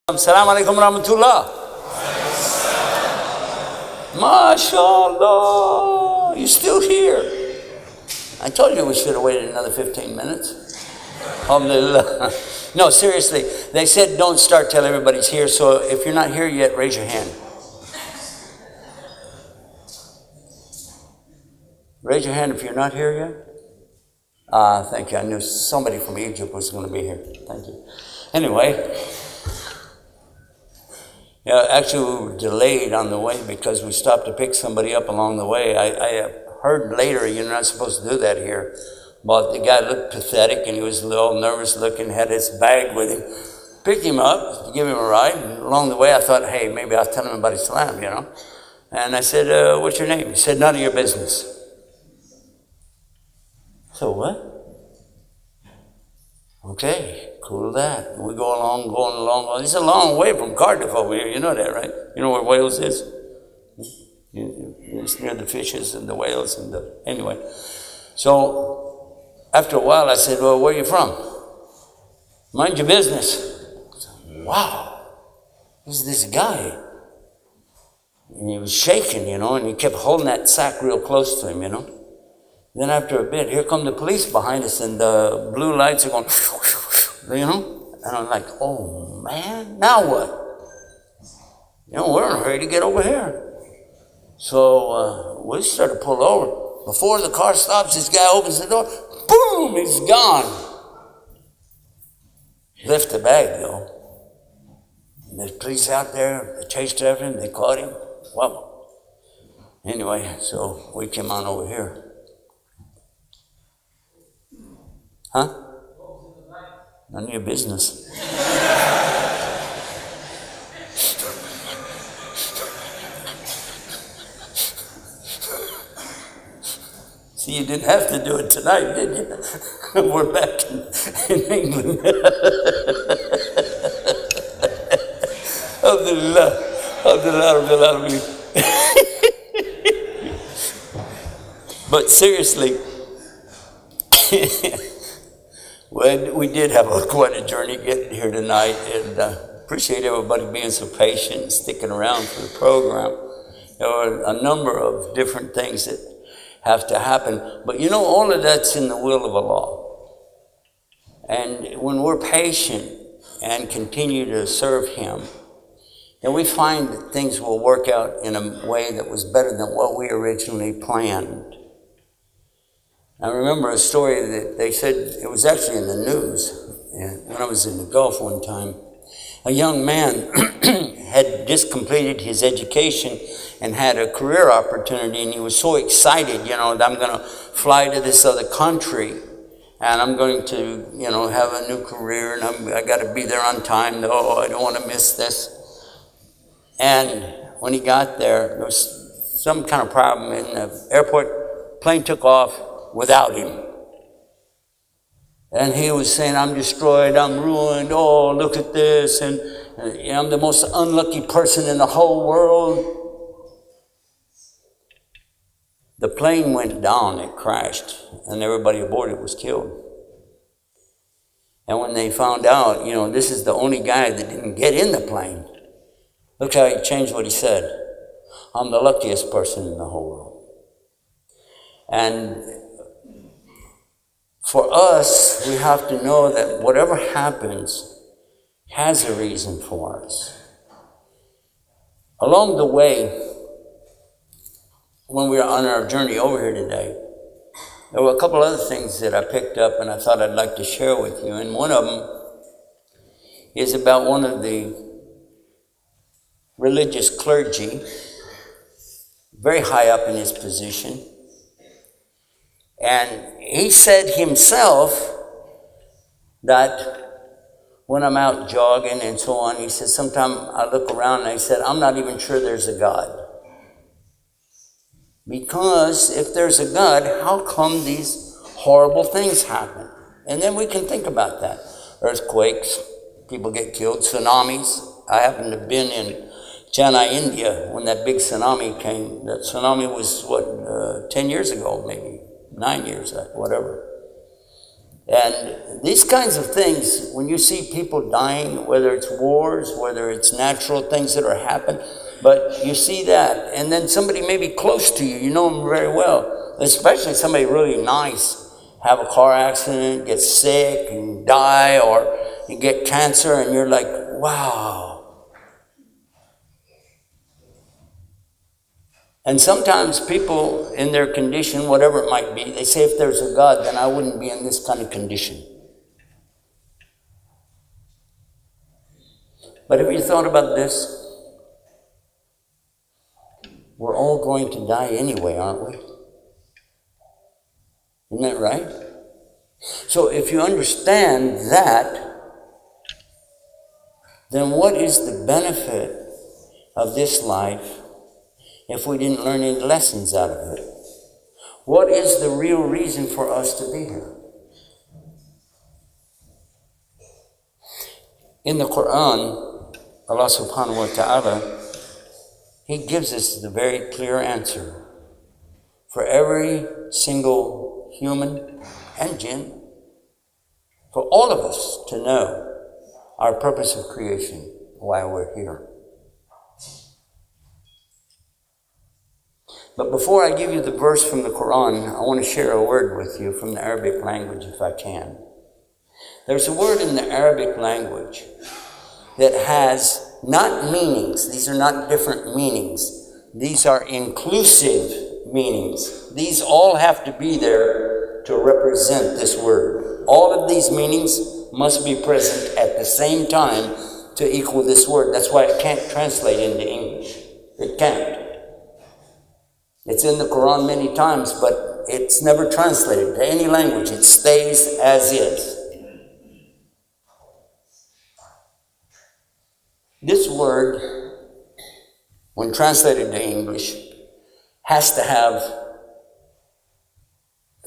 Assalamu alaikum rahmatullah. MashaAllah, you're still here. I told you we should have waited another 15 minutes. Alhamdulillah. No, seriously, they said don't start till everybody's here, so if you're not here yet, raise your hand. Raise your hand if you're not here yet. Thank you. I knew somebody from Egypt was going to be here. Thank you. Anyway. Yeah, actually, we were delayed on the way because we stopped to pick somebody up along the way. I heard later you're not supposed to do that here. But the guy looked pathetic and he was a little nervous looking, had his bag with him. Picked him up, give him a ride. And along the way, I thought, hey, maybe I'll tell him about Islam, you know. And I said, what's your name? He said, none of your business. So what? Okay, cool that. We go along, going along. It's a long way from Cardiff over here. You know that, right? You know where Wales is? It's near the fishes and the whales and the... Anyway. So, after a while, I said, well, where are you from? Mind your business. Said, wow, who's this guy? And he was shaking, you know, and he kept holding that sack real close to him, you know. Then after a bit, here come the police behind us and the blue lights are going, you know? And I'm like, oh man, now what? You know, we're in a hurry to get over here. So we start to pull over. Before the car stops, this guy opens the door, boom, he's gone. Left the bag though. And there's police out there, they chased after him, they caught him. Well, anyway, so we came on over here. Huh? None of your business. See, you didn't have to do it tonight, did you? We're back in England. Alhamdulillah. Alhamdulillah. But seriously, well, we did have quite a journey getting here tonight, and appreciate everybody being so patient and sticking around for the program. There are a number of different things that have to happen, but you know, all of that's in the will of Allah. And when we're patient and continue to serve Him, then we find that things will work out in a way that was better than what we originally planned. I remember a story that they said, it was actually in the news, when I was in the Gulf one time. A young man had just completed his education and had a career opportunity, and he was so excited, you know, that I'm going to fly to this other country, and I'm going to, you know, have a new career, and I got to be there on time. Oh, I don't want to miss this. And when he got there was some kind of problem in the airport. Plane took off without him. And he was saying, I'm destroyed, I'm ruined, oh, look at this, and you know, I'm the most unlucky person in the whole world. The plane went down, it crashed, and everybody aboard it was killed. And when they found out, you know, this is the only guy that didn't get in the plane, look how he changed what he said. I'm the luckiest person in the whole world. And for us, we have to know that whatever happens has a reason for us. Along the way, when we were on our journey over here today, there were a couple other things that I picked up and I thought I'd like to share with you. And one of them is about one of the religious clergy, very high up in his position. And he said himself that when I'm out jogging and so on, he said, sometimes I look around and I said, I'm not even sure there's a God. Because if there's a God, how come these horrible things happen? And then we can think about that. Earthquakes, people get killed, tsunamis. I happened to have been in Chennai, India, when that big tsunami came. That tsunami was, 10 years ago, maybe 9 years, whatever. And these kinds of things, when you see people dying, whether it's wars, whether it's natural things that are happening, but you see that, and then somebody maybe close to you, you know them very well, especially somebody really nice, have a car accident, get sick and die, or you get cancer, and you're like, wow. And sometimes people in their condition, whatever it might be, they say if there's a God, then I wouldn't be in this kind of condition. But have you thought about this? We're all going to die anyway, aren't we? Isn't that right? So if you understand that, then what is the benefit of this life if we didn't learn any lessons out of it? What is the real reason for us to be here? In the Quran, Allah subhanahu wa ta'ala, He gives us the very clear answer. For every single human and jinn, for all of us to know our purpose of creation, why we're here. But before I give you the verse from the Quran, I want to share a word with you from the Arabic language, if I can. There's a word in the Arabic language that has not meanings. These are not different meanings. These are inclusive meanings. These all have to be there to represent this word. All of these meanings must be present at the same time to equal this word. That's why it can't translate into English. It can't. It's in the Quran many times, but it's never translated to any language. It stays as is. This word, when translated to English, has to have,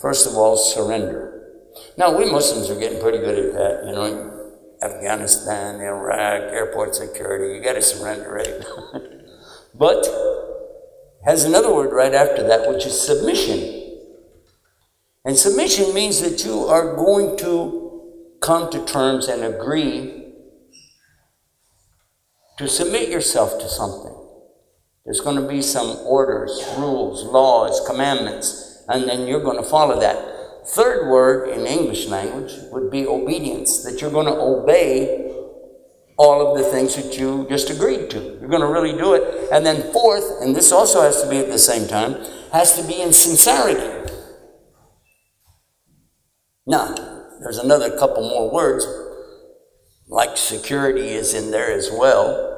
first of all, surrender. Now, we Muslims are getting pretty good at that. You know, Afghanistan, Iraq, airport security, you got to surrender, right? But has another word right after that, which is submission. And submission means that you are going to come to terms and agree to submit yourself to something. There's going to be some orders, rules, laws, commandments, and then you're going to follow that. Third word in English language would be obedience, that you're going to obey all of the things that you just agreed to. You're going to really do it. And then fourth, and this also has to be at the same time, has to be in sincerity. Now, there's another couple more words, like security is in there as well.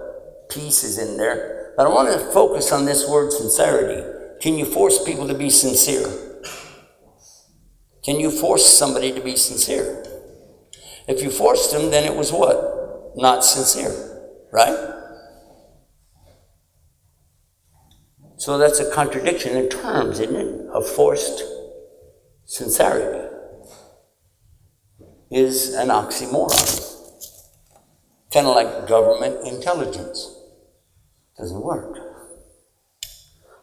Peace is in there. But I want to focus on this word sincerity. Can you force people to be sincere? Can you force somebody to be sincere? If you forced them, then it was what? Not sincere, right? So that's a contradiction in terms, isn't it? Of forced sincerity is an oxymoron. Kind of like government intelligence. Doesn't work.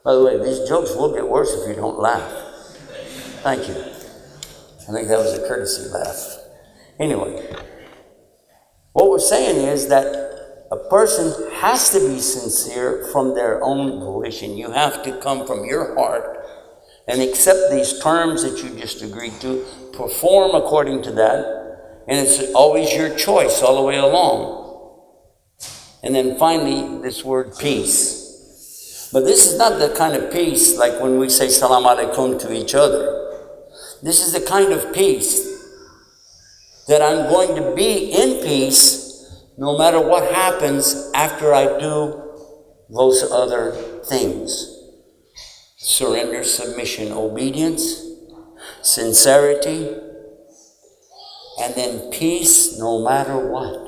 By the way, these jokes will get worse if you don't laugh. Thank you. I think that was a courtesy laugh. Anyway, what we're saying is that a person has to be sincere from their own volition. You have to come from your heart and accept these terms that you just agreed to, perform according to that, and it's always your choice all the way along. And then finally, this word peace. But this is not the kind of peace like when we say salam alaikum to each other. This is the kind of peace that I'm going to be in peace no matter what happens after I do those other things. Surrender, submission, obedience, sincerity, and then peace no matter what.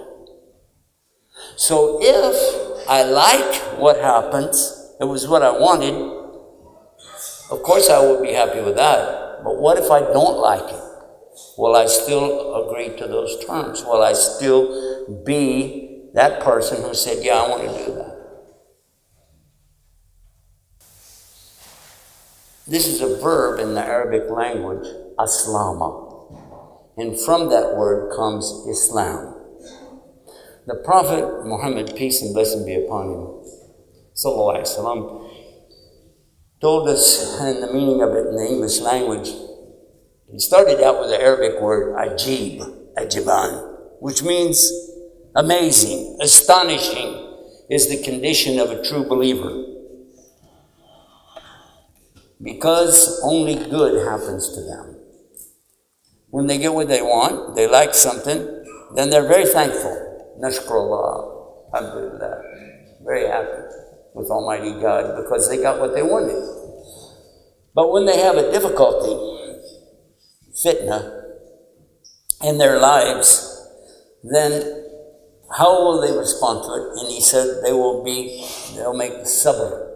So if I like what happens, it was what I wanted, of course I would be happy with that. But what if I don't like it? Will I still agree to those terms? Will I still be that person who said, yeah, I want to do that? This is a verb in the Arabic language, aslama. And from that word comes Islam. The Prophet Muhammad, peace and blessing be upon him, sallallahu alaihi wasallam, told us in the meaning of it in the English language. He started out with the Arabic word ajib, ajiban, which means amazing, astonishing is the condition of a true believer. Because only good happens to them. When they get what they want, they like something, then they're very thankful. Nashkurullah, alhamdulillah, very happy with Almighty God because they got what they wanted. But when they have a difficulty, fitna, in their lives, then how will they respond to it? And he said they'll make sabr,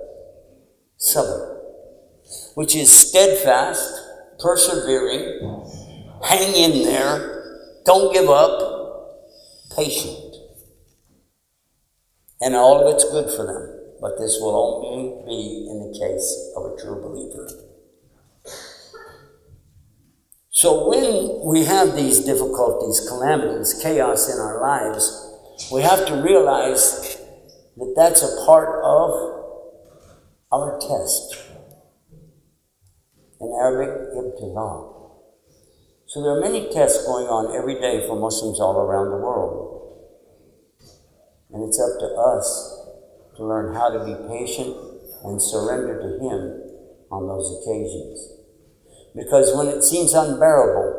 which is steadfast, persevering, hang in there, don't give up, patient. And all of it's good for them. But this will only be in the case of a true believer. So when we have these difficulties, calamities, chaos in our lives, we have to realize that that's a part of our test. In Arabic, ibtila. So there are many tests going on every day for Muslims all around the world. And it's up to us to learn how to be patient and surrender to Him on those occasions. Because when it seems unbearable,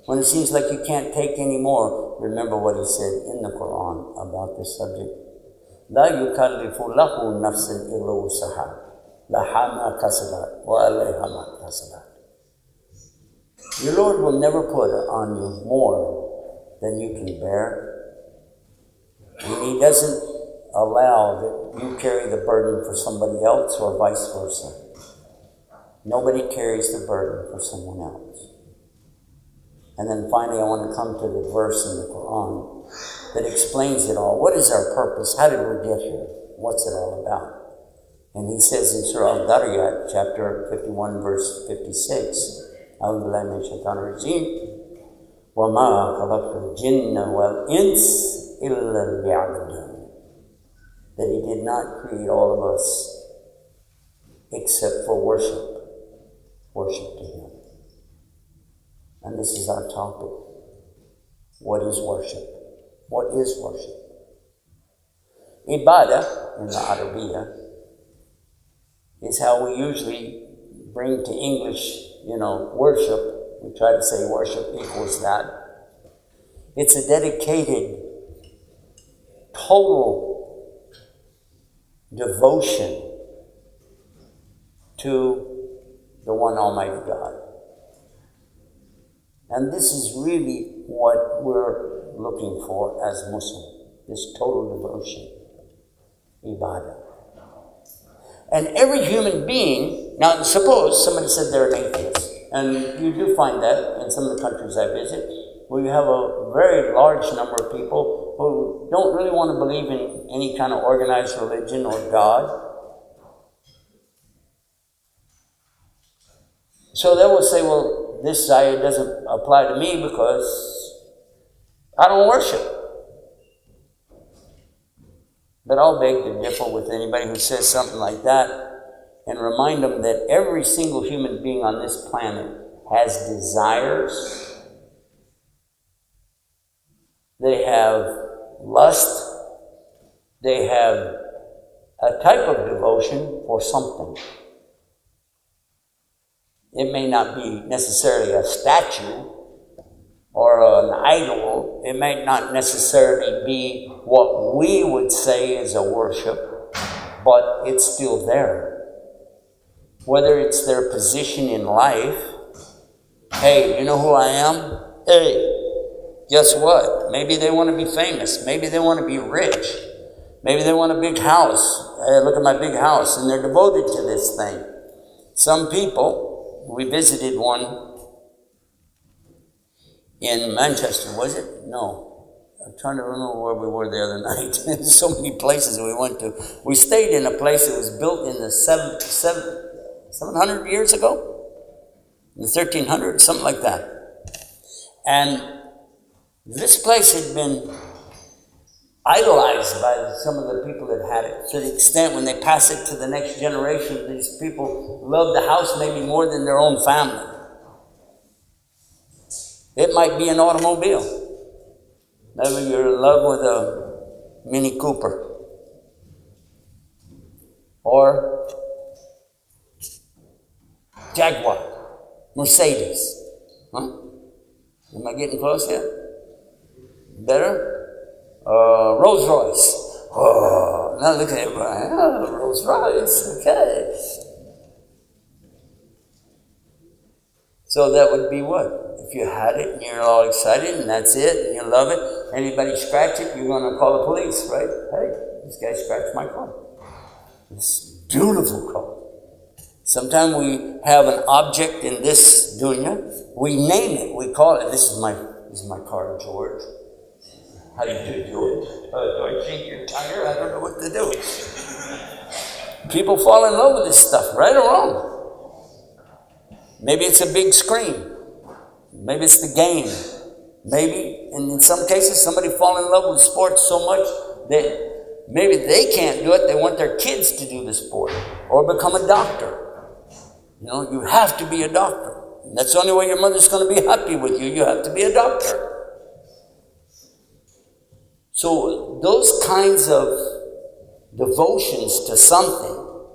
when it seems like you can't take any more, remember what He said in the Quran about this subject. لا يكلف له نفس إلا وسعها لها ما كسبت وعليها ما اكتسبت. Your Lord will never put on you more than you can bear. And He doesn't allow that you carry the burden for somebody else or vice versa. Nobody carries the burden for someone else. And then finally I want to come to the verse in the Quran that explains it all. What is our purpose? How did we get here? What's it all about? And He says in Surah Al-Dariyat, chapter 51, verse 56, أعوذ بالله من الشيطان الرجيم وما خلقت الجن والإنس إلا ليعبدون. That He did not create all of us except for worship to Him. And this is our topic. What is worship? What is worship? Ibadah in the Arabiya is how we usually bring to English, worship. We try to say worship equals that. It's a dedicated, total devotion to the one Almighty God. And this is really what we're looking for as Muslims, this total devotion, ibadah. And every human being, now suppose somebody said they're an atheist, and you do find that in some of the countries I visit, where you have a very large number of people who don't really want to believe in any kind of organized religion or God. So they will say, well, this ayah doesn't apply to me because I don't worship. But I'll beg to differ with anybody who says something like that and remind them that every single human being on this planet has desires. They have lust. They have a type of devotion for something. It may not be necessarily a statue or an idol. It may not necessarily be what we would say is a worship, but it's still there. Whether it's their position in life, hey, you know who I am? Hey, guess what? Maybe they want to be famous. Maybe they want to be rich. Maybe they want a big house. Hey, look at my big house. And they're devoted to this thing. Some people, we visited one in Manchester, was it? No. I'm trying to remember where we were the other night. There's so many places we went to. We stayed in a place that was built in the 700 years ago? In the 1300s, something like that. And this place had been idolized by some of the people that had it, to the extent when they pass it to the next generation, these people love the house maybe more than their own family. It might be an automobile. Maybe you're in love with a Mini Cooper. Or Jaguar, Mercedes. Huh? Am I getting close yet? Better? Rolls Royce. Oh, now look at everybody. Oh, Rolls Royce, okay. So that would be what? If you had it and you're all excited and that's it and you love it, anybody scratch it, you're going to call the police, right? Hey, this guy scratched my car. This beautiful car. Sometimes we have an object in this dunya, we name it, we call it, this is my car, George. How do you do, George? Do I think you're tired? I don't know what to do. People fall in love with this stuff, right or wrong. Maybe it's a big screen. Maybe it's the game. Maybe, and in some cases, somebody fall in love with sports so much that maybe they can't do it. They want their kids to do the sport or become a doctor. You know, you have to be a doctor. And that's the only way your mother's going to be happy with you. You have to be a doctor. So those kinds of devotions to something,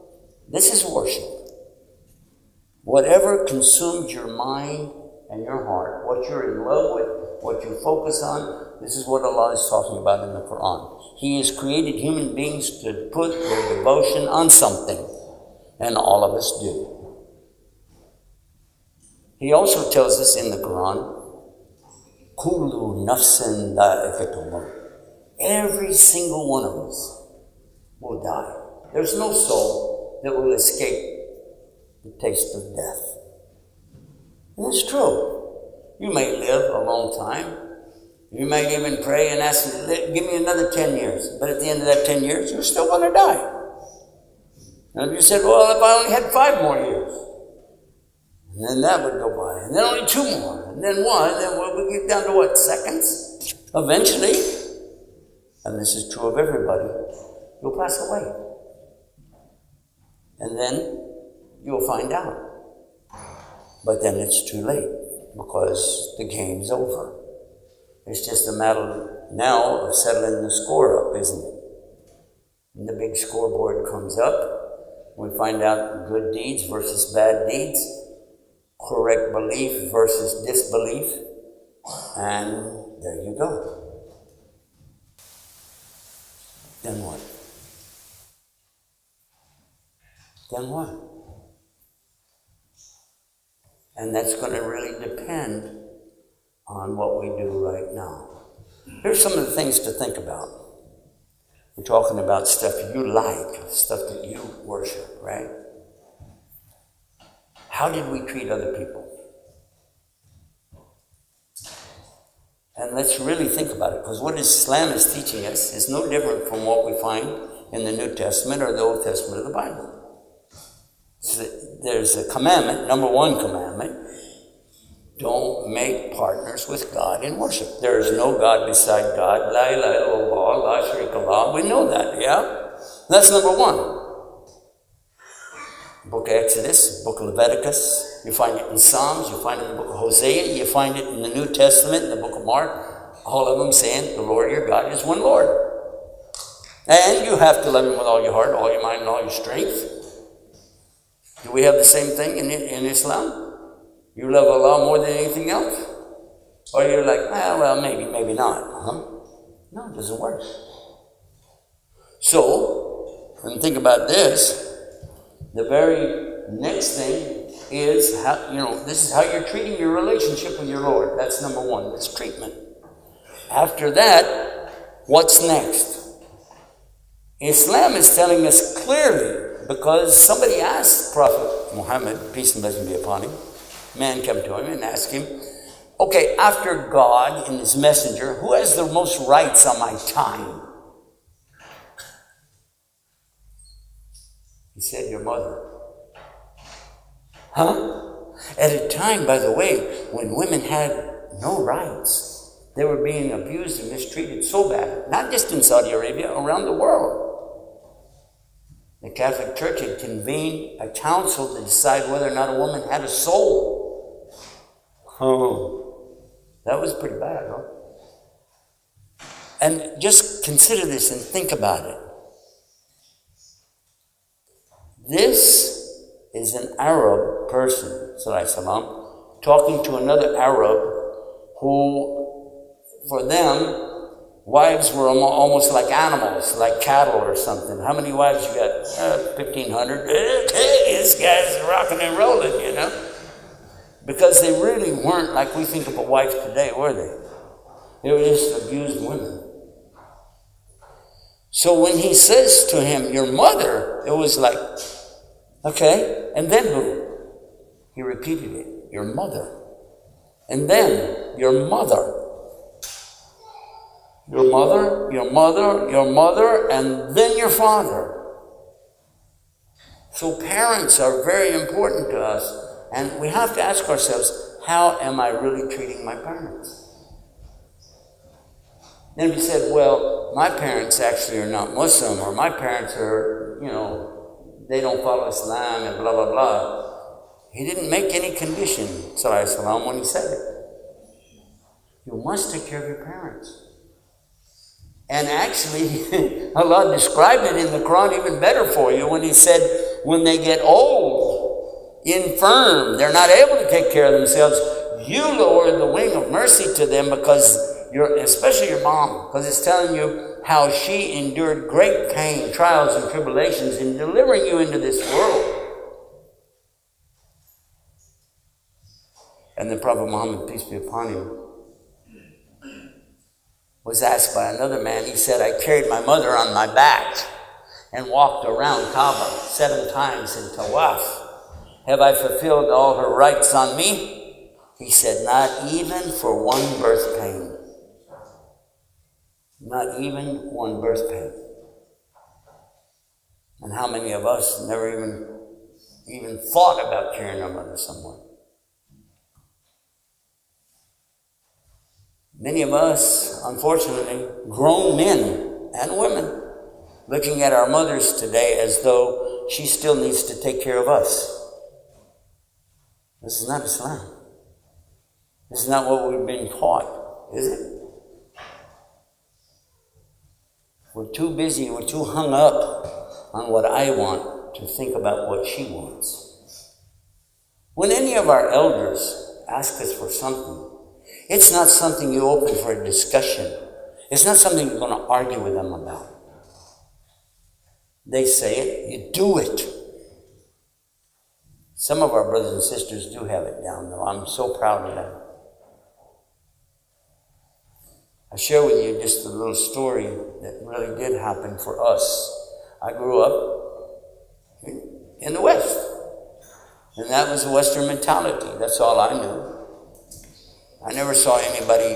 this is worship. Whatever consumes your mind and your heart, what you're in love with, what you focus on, this is what Allah is talking about in the Quran. He has created human beings to put their devotion on something, and all of us do. He also tells us in the Quran, Kullu nafsin da'ikatul maut. Every single one of us will die. There's no soul that will escape the taste of death. And it's true. You may live a long time. You may even pray and ask, give me another 10 years. But at the end of that 10 years, you're still going to die. And if you said, well, if I only had 5 more years, and then that would go by, and then only 2 more, and then 1, and then we get down to what, seconds? Eventually, and this is true of everybody, you'll pass away. And then you'll find out. But then it's too late because the game's over. It's just a matter now of settling the score up, isn't it? And the big scoreboard comes up. We find out good deeds versus bad deeds, correct belief versus disbelief, and there you go. Then what? Then what? And that's going to really depend on what we do right now. Here's some of the things to think about. We're talking about stuff you like, stuff that you worship, right? How did we treat other people? And let's really think about it, because what Islam is teaching us is no different from what we find in the New Testament or the Old Testament of the Bible. So there's a commandment, number 1 commandment, don't make partners with God in worship. There is no God beside God. La ilaha illallah, la sharika Allah. We know that, yeah? That's number 1. Book of Exodus, book of Leviticus, you find it in Psalms, you find it in the book of Hosea, you find it in the New Testament, in the book of Mark, all of them saying the Lord your God is one Lord. And you have to love Him with all your heart, all your mind, and all your strength. Do we have the same thing in Islam? You love Allah more than anything else? Or you're like, well, maybe, maybe not. Huh? No, it doesn't work. So, and think about this. The very next thing is how, this is how you're treating your relationship with your Lord. That's number 1. That's treatment. After that, what's next? Islam is telling us clearly, because somebody asked Prophet Muhammad, peace and blessing be upon him, man came to him and asked him, okay, after God and His messenger, who has the most rights on my time? He said, your mother. Huh? At a time, by the way, when women had no rights. They were being abused and mistreated so bad, not just in Saudi Arabia, around the world. The Catholic Church had convened a council to decide whether or not a woman had a soul. Oh, that was pretty bad, huh? And just consider this and think about it. This is an Arab person, salam, talking to another Arab who, for them, wives were almost like animals, like cattle or something. How many wives you got? 1,500. Hey, this guy's rocking and rolling, you know? Because they really weren't like we think of a wife today, were they? They were just abused women. So when he says to him, your mother, it was like, okay, and then who? He repeated it, your mother. And then, your mother. Your mother, your mother, your mother, and then your father. So parents are very important to us, and we have to ask ourselves, how am I really treating my parents? Then we said, well, my parents actually are not Muslim, or my parents are, they don't follow Islam, and blah, blah, blah. He didn't make any condition, sallallahu when he said it. You must take care of your parents. And actually, Allah described it in the Quran even better for you when He said, when they get old, infirm, they're not able to take care of themselves, you lower the wing of mercy to them because especially your mom, because it's telling you how she endured great pain, trials, and tribulations in delivering you into this world. And the Prophet Muhammad, peace be upon him, was asked by another man. He said, I carried my mother on my back and walked around Kaaba 7 times in Tawaf. Have I fulfilled all her rights on me? He said, not even for one birth pain. Not even one birth pain. And how many of us never even thought about carrying our mother somewhere? Many of us, unfortunately, grown men and women, looking at our mothers today as though she still needs to take care of us. This is not Islam. This is not what we've been taught, is it? We're too busy, we're too hung up on what I want to think about what she wants. When any of our elders ask us for something, it's not something you open for a discussion. It's not something you're going to argue with them about. They say it, you do it. Some of our brothers and sisters do have it down, though. I'm so proud of them. I share with you just a little story that really did happen for us. I grew up in the West, and that was a Western mentality. That's all I knew. I never saw anybody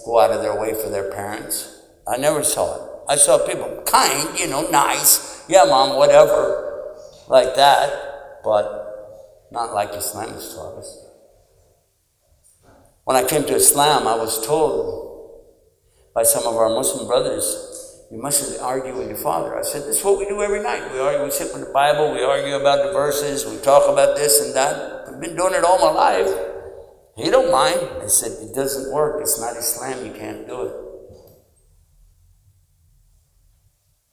go out of their way for their parents. I never saw it. I saw people kind, nice, yeah, mom, whatever, like that, but not like Islam has taught us. When I came to Islam, I was told by some of our Muslim brothers, you mustn't argue with your father. I said, this is what we do every night. We sit with the Bible, we argue about the verses, we talk about this and that. I've been doing it all my life. He don't mind. I said, it doesn't work. It's not Islam. You can't do it.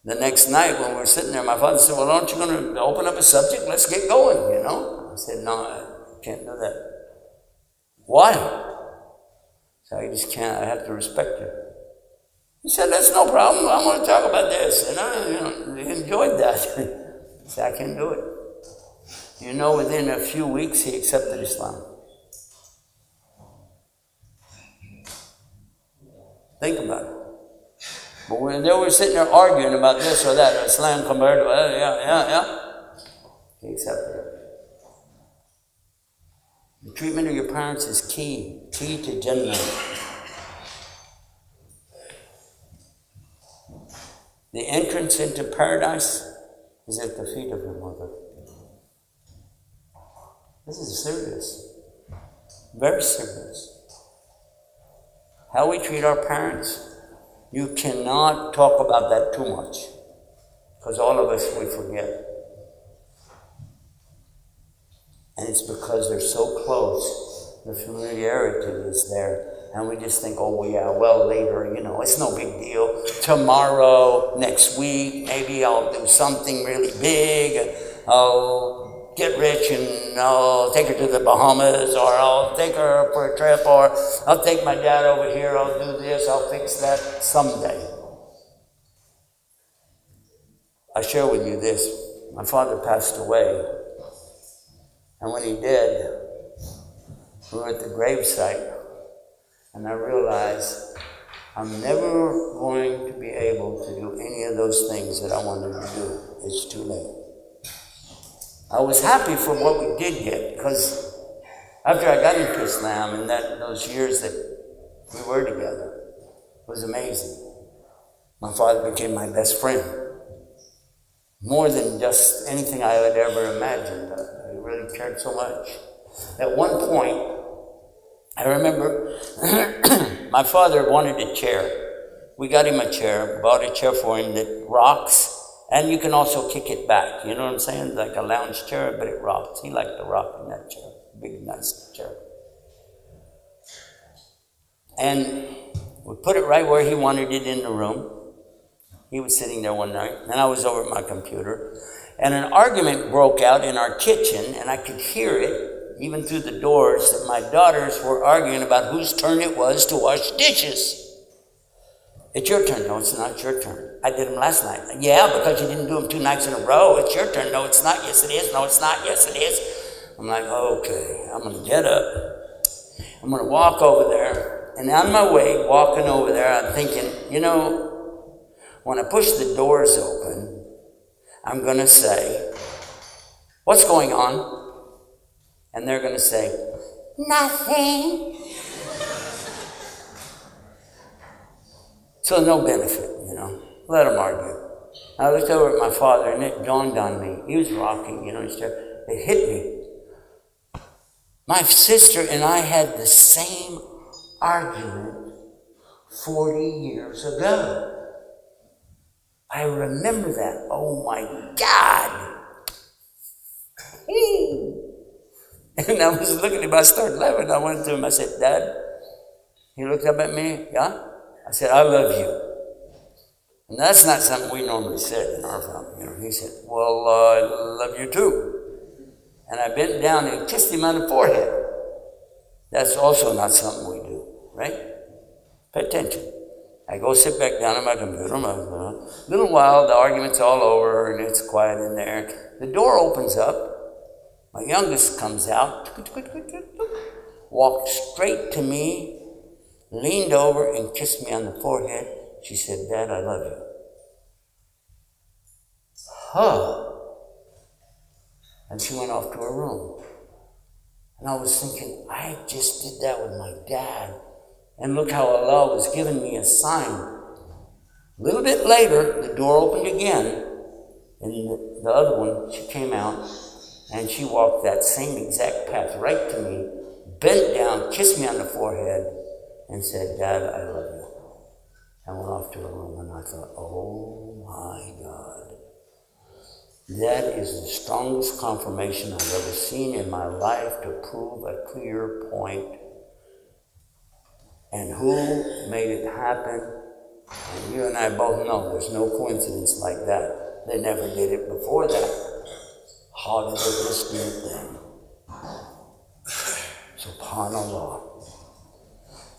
The next night when we were sitting there, my father said, well, aren't you going to open up a subject? Let's get going, I said, no, I can't do that. Why? So I just can't. I have to respect you. He said, that's no problem. I want to talk about this. And I enjoyed that. I said, I can't do it. Within a few weeks, he accepted Islam. Think about it. But when they were sitting there arguing about this or that, Islam compared to, yeah. He accepted it. The treatment of your parents is key to Jannah. The entrance into paradise is at the feet of your mother. This is serious. Very serious. how we treat our parents, you cannot talk about that too much, because all of us, we forget. And it's because they're so close, the familiarity is there. And we just think, oh yeah, well later, it's no big deal. Tomorrow, next week, maybe I'll do something really big. I'll get rich and I'll take her to the Bahamas, or I'll take her for a trip, or I'll take my dad over here, I'll do this, I'll fix that someday. I share with you this. My father passed away. And when he did, we were at the gravesite. And I realized I'm never going to be able to do any of those things that I wanted to do. It's too late. I was happy for what we did get, because after I got into Islam and those years that we were together, it was amazing. My father became my best friend. More than just anything I had ever imagined. I really cared so much. At one point, I remember my father wanted a chair. We got him a chair, bought a chair for him that rocks, and you can also kick it back. You know what I'm saying? Like a lounge chair, but it rocks. He liked to rock in that chair. Big, nice chair. And we put it right where he wanted it in the room. He was sitting there one night, and I was over at my computer, and an argument broke out in our kitchen, and I could hear it, even through the doors, that my daughters were arguing about whose turn it was to wash dishes. It's your turn. No, it's not your turn. I did them last night. Yeah, because you didn't do them 2 nights in a row. It's your turn. No, it's not. Yes, it is. No, it's not. Yes, it is. I'm like, okay, I'm going to get up. I'm going to walk over there. And on my way, walking over there, I'm thinking, when I push the doors open, I'm going to say, what's going on? And they're going to say, nothing. So no benefit, Let them argue. I looked over at my father, and it dawned on me. He was rocking, his chair. It hit me. My sister and I had the same argument 40 years ago. I remember that. Oh my God. And I was looking at him, I started laughing. I went to him, I said, Dad. He looked up at me, yeah? I said, I love you. And that's not something we normally said in our family. He said, well, I love you too. And I bent down and kissed him on the forehead. That's also not something we do, right? Pay attention. I go sit back down on my computer. A little while, the argument's all over, and it's quiet in there. The door opens up. My youngest comes out, walked straight to me, leaned over and kissed me on the forehead. She said, Dad, I love you. And she went off to her room. And I was thinking, I just did that with my dad. And look how Allah was giving me a sign. A little bit later, the door opened again. And the other one, she came out. And she walked that same exact path right to me, bent down, kissed me on the forehead, and said, Dad, I love you. And went off to her room, and I thought, oh my God. That is the strongest confirmation I've ever seen in my life to prove a clear point. And who made it happen? And you and I both know there's no coincidence like that. They never did it before that. How did they listen to them? SubhanAllah.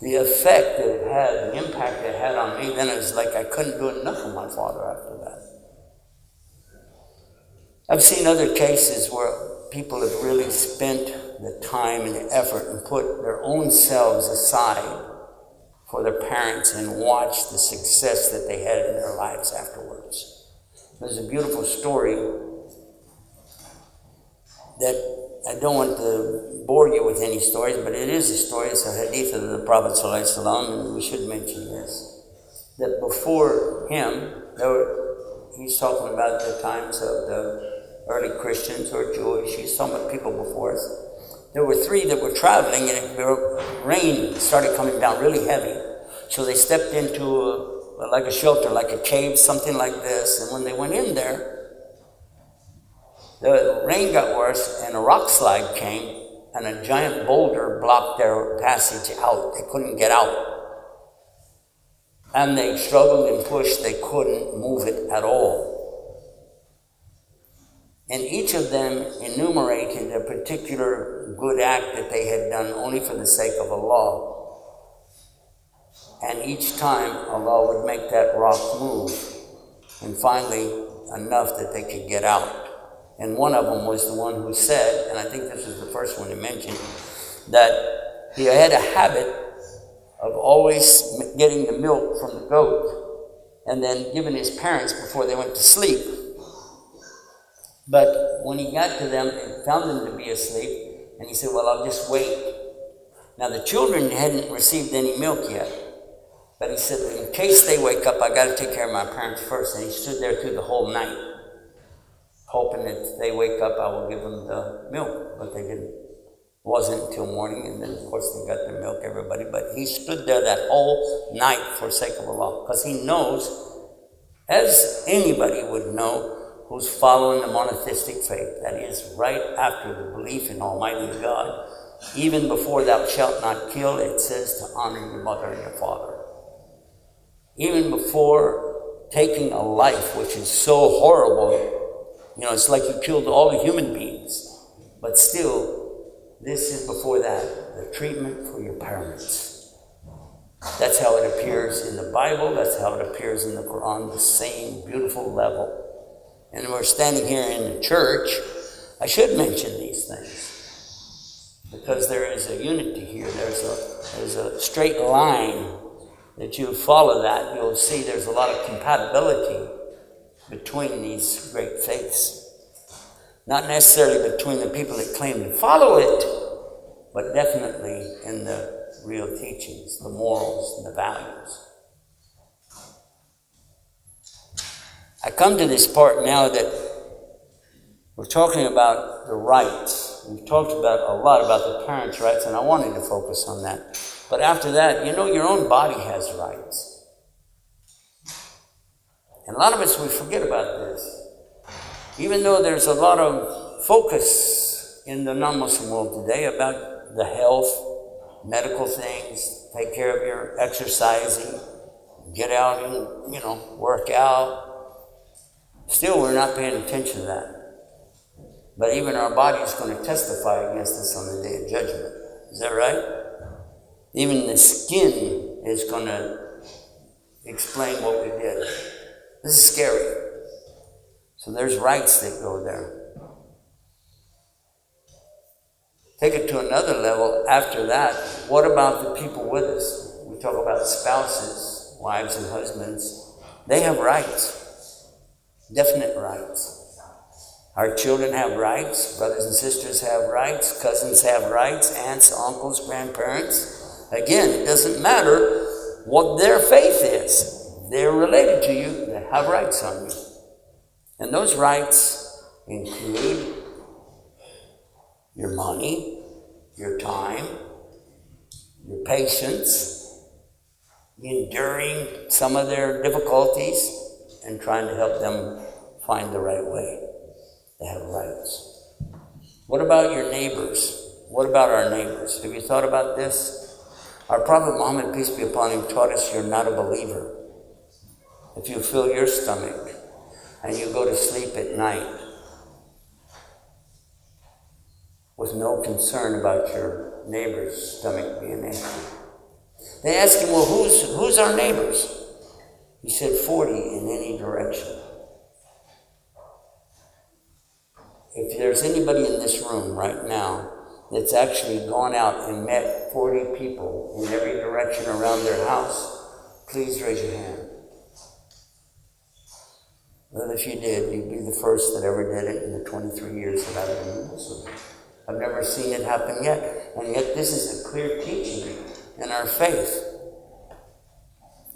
The effect that it had, the impact it had on me, then it was like I couldn't do enough for my father after that. I've seen other cases where people have really spent the time and the effort and put their own selves aside for their parents and watched the success that they had in their lives afterwards. There's a beautiful story that I don't want to bore you with any stories, but it is a story. It's a hadith of the Prophet ﷺ, and we should mention this. That before him, he's talking about the times of the early Christians or Jewish. He's talking about people before us. There were 3 that were traveling, and the rain started coming down really heavy. So they stepped into like a shelter, like a cave, something like this. And when they went in there, the rain got worse and a rock slide came and a giant boulder blocked their passage out. They couldn't get out. And they struggled and pushed. They couldn't move it at all. And each of them enumerated a particular good act that they had done only for the sake of Allah. And each time Allah would make that rock move. And finally, enough that they could get out. And one of them was the one who said, and I think this is the first one he mentioned, that he had a habit of always getting the milk from the goat and then giving his parents before they went to sleep. But when he got to them and found them to be asleep, and he said, well, I'll just wait. Now the children hadn't received any milk yet, but he said, in case they wake up, I got to take care of my parents first. And he stood there through the whole night, hoping that if they wake up, I will give them the milk. But they didn't. It wasn't until morning, and then of course they got the milk, everybody. But he stood there that whole night for the sake of Allah, because he knows, as anybody would know, who's following the monotheistic faith, that is right after the belief in Almighty God, even before thou shalt not kill, it says to honor your mother and your father. Even before taking a life, which is so horrible, it's like you killed all the human beings. But still, this is before that, the treatment for your parents. That's how it appears in the Bible, that's how it appears in the Quran, the same beautiful level. And we're standing here in the church, I should mention these things, because there is a unity here, there's a straight line that you follow that, you'll see there's a lot of compatibility between these great faiths. Not necessarily between the people that claim to follow it, but definitely in the real teachings, the morals and the values. I come to this part now that we're talking about the rights. We've talked about a lot about the parents' rights, and I wanted to focus on that. But after that, your own body has rights. And a lot of us, we forget about this. Even though there's a lot of focus in the non-Muslim world today about the health, medical things, take care of your exercising, get out and, work out. Still, we're not paying attention to that. But even our body is going to testify against us on the day of judgment. Is that right? Even the skin is going to explain what we did. This is scary. So there's rights that go there. Take it to another level after that. What about the people with us? We talk about spouses, wives and husbands. They have rights. Definite rights. Our children have rights. Brothers and sisters have rights. Cousins have rights. Aunts, uncles, grandparents. Again, it doesn't matter what their faith is. They're related to you. They have rights on you. And those rights include your money, your time, your patience, enduring some of their difficulties, and trying to help them find the right way. They have rights. What about your neighbors? What about our neighbors? Have you thought about this? Our Prophet Muhammad, peace be upon him, taught us you're not a believer if you fill your stomach and you go to sleep at night with no concern about your neighbor's stomach being empty. They asked him, well, who's our neighbors? He said 40 in any direction. If there's anybody in this room right now that's actually gone out and met 40 people in every direction around their house, please raise your hand. Well, if you did, you'd be the first that ever did it in the 23 years that I've been Muslim. I've never seen it happen yet. And yet this is a clear teaching in our faith.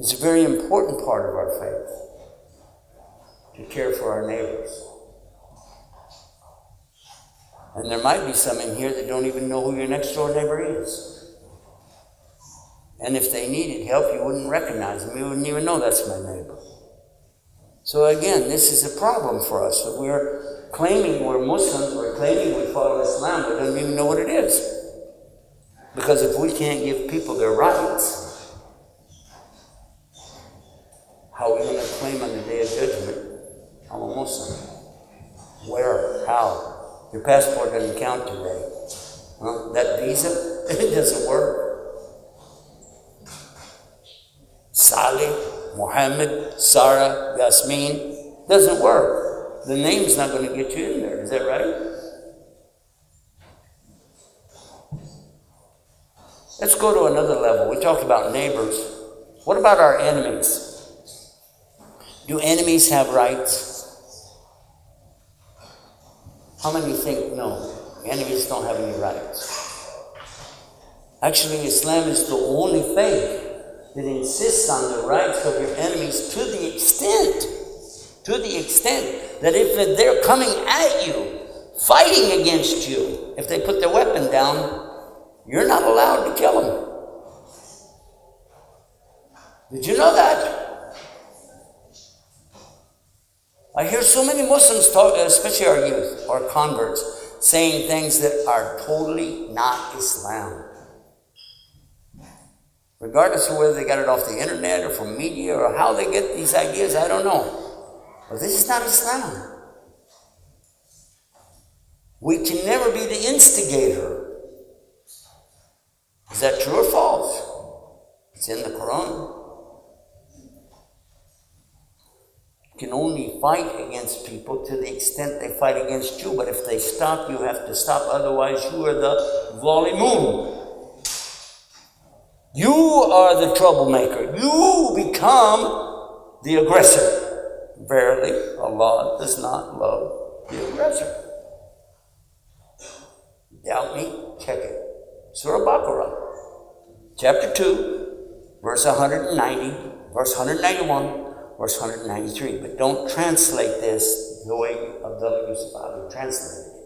It's a very important part of our faith to care for our neighbors. And there might be some in here that don't even know who your next door neighbor is. And if they needed help, you wouldn't recognize them. You wouldn't even know that's my neighbor. So again, this is a problem for us. That we're claiming we're Muslims, we're claiming we follow Islam, but don't even know what it is. Because if we can't give people their rights, how are we going to claim on the Day of Judgment, I'm a Muslim? Where? How? Your passport doesn't count today. Huh? That visa, it doesn't work. Salih, Muhammed, Sarah, Yasmin, doesn't work. The name's not going to get you in there. Is that right? Let's go to another level. We talked about neighbors. What about our enemies? Do enemies have rights? How many think no? Enemies don't have any rights. Actually, Islam is the only faith that insists on the rights of your enemies to the extent that if they're coming at you, fighting against you, if they put their weapon down, you're not allowed to kill them. Did you know that? I hear so many Muslims talk, especially our youth, our converts, saying things that are totally not Islam. Regardless of whether they got it off the internet or from media or how they get these ideas, I don't know. But this is not Islam. We can never be the instigator. Is that true or false? It's in the Quran. You can only fight against people to the extent they fight against you, but if they stop, you have to stop, otherwise you are the zalimun. You are the troublemaker. You become the aggressor. Verily, Allah does not love the aggressor. Doubt me? Check it. Surah Baqarah, chapter 2, verse 190, verse 191, verse 193. But don't translate this the way Abdullah Yusuf Estes translated it.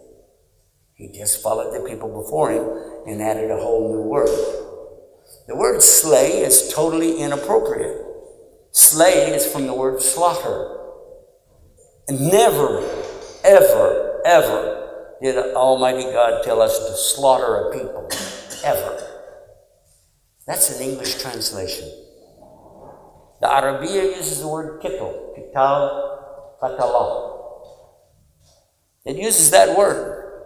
He just followed the people before him and added a whole new word. The word slay is totally inappropriate. Slay is from the word slaughter. And never, ever, ever did Almighty God tell us to slaughter a people. Ever. That's an English translation. The Arabiya uses the word kitl, kital, qatala. It uses that word.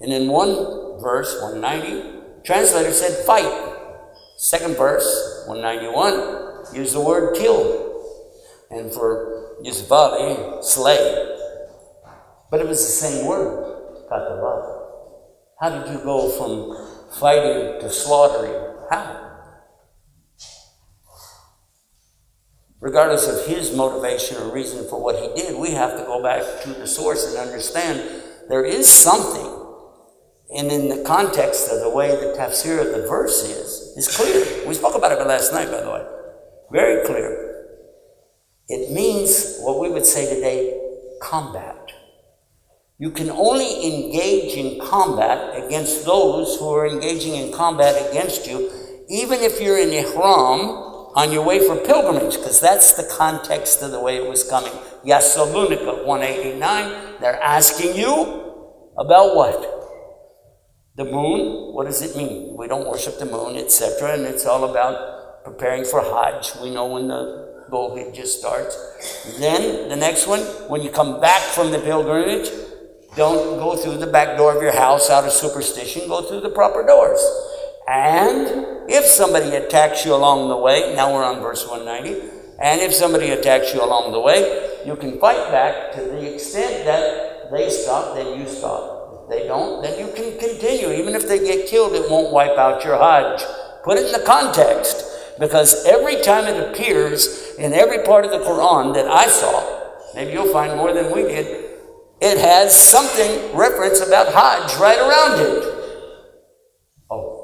And in one verse, 190, translator said fight. Second verse, 191, used the word kill. And for Yusuf Estes, slay. But it was the same word, qatala. How did you go from fighting to slaughtering? How? Regardless of his motivation or reason for what he did, we have to go back to the source and understand there is something. And in the context of the way the tafsir of the verse is clear. We spoke about it last night, by the way. Very clear. It means what we would say today, combat. You can only engage in combat against those who are engaging in combat against you, even if you're in ihram on your way for pilgrimage, because that's the context of the way it was coming. Yasalunika 189, they're asking you about what? The moon, what does it mean? We don't worship the moon, etc. And it's all about preparing for Hajj. We know when the Dhul just starts. Then the next one, when you come back from the pilgrimage, don't go through the back door of your house out of superstition. Go through the proper doors. And if somebody attacks you along the way, now we're on verse 190, and if somebody attacks you along the way, you can fight back to the extent that they stop, then you stop. If they don't, then you can continue. Even if they get killed, it won't wipe out your Hajj. Put it in the context, because every time it appears in every part of the Quran that I saw, maybe you'll find more than we did, it has something reference about Hajj right around it. Oh.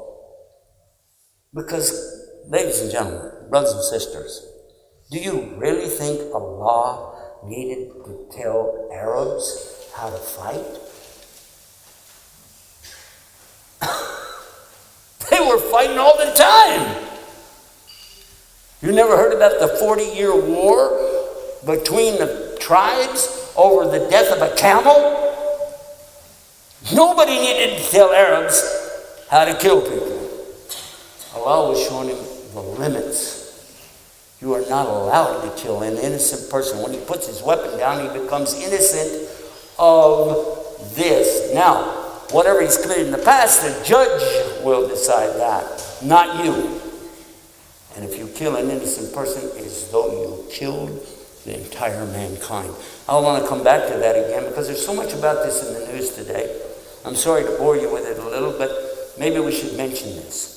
Because, ladies and gentlemen, brothers and sisters, do you really think Allah needed to tell Arabs how to fight? They were fighting all the time. You never heard about the 40-year war between the tribes over the death of a camel? Nobody needed to tell Arabs how to kill people. Allah was showing him the limits. You are not allowed to kill an innocent person. When he puts his weapon down, he becomes innocent of this. Now, whatever he's committed in the past, the judge will decide that, not you. And if you kill an innocent person, it's as though you killed the entire mankind. I want to come back to that again because there's so much about this in the news today. I'm sorry to bore you with it a little, but maybe we should mention this.